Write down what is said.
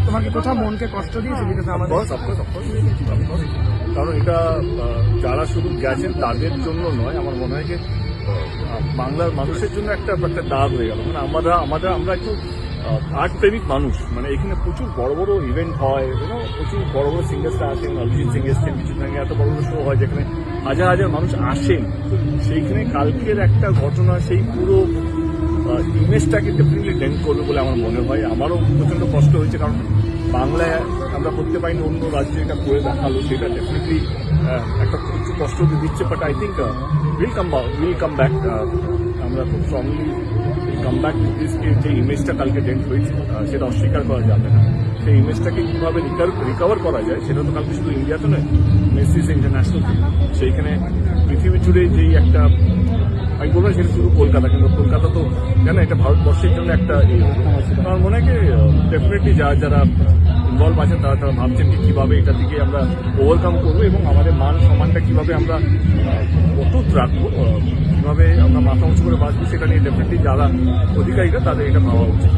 তোমাকে কোথাও মনকে কষ্ট দিয়েছে বিকজ আমাদের কারণ এটা যারা শুধু গেছেন তাদের জন্য নয়, আমার মনে হয় যে বাংলার মানুষের জন্য একটা দাগ হয়ে গেল। মানে আমরা একটু আর্ট প্রেমিক মানুষ, মানে এখানে প্রচুর বড় বড় ইভেন্ট হয়, প্রচুর বড় বড় সিঙ্গার্সরা আসেন, অরিজিৎ সিং এসছেন কিছুদিন আগে, এত বড় বড় শো হয় যেখানে হাজার হাজার মানুষ আসেন। সেইখানে কালকের একটা ঘটনা সেই পুরো ইমেজটাকে ডেফিনেটলি ডেন্ট করবে বলে আমার মনে হয়। আমারও প্রচণ্ড কষ্ট হয়েছে, কারণ বাংলায় আমরা করতে পারিনি, অন্য রাজ্যে এটা করে দেখালো, সেটা ডেফিনেটলি একটা প্রচুর কষ্ট দিচ্ছে। But I think will come back. আমরা খুব স্ট্রংলি কাম ব্যাক টু দিসকে। যে ইমেজটা কালকে ডেন্ট হয়েছে সেটা অস্বীকার করা যাবে না। সেই ইমেজটাকে কীভাবে রিকভার করা যায় সেটা তো কালকে শুধু ইন্ডিয়াতে নয়, মেসি ইজ ইন্টারন্যাশনাল। সেইখানে পৃথিবী জুড়ে যেই একটা, আমি বলবো সেটা শুধু কলকাতা, কিন্তু কলকাতা তো জানো এটা ভারতবর্ষের জন্য একটা আমার মনে হয় কি ডেফিনেটলি যারা ইনভলভ আছেন তারা ভাবছেন যে কীভাবে এটা থেকে আমরা ওভারকাম করবো এবং আমাদের মান সম্মানটা কীভাবে আমরা অটুট রাখবো, কীভাবে আমরা মাথা উঁচু করে বাঁচবো, সেটা নিয়ে ডেফিনেটলি যারা অধিকারীরা তাদের এটা ভাবা উচিত।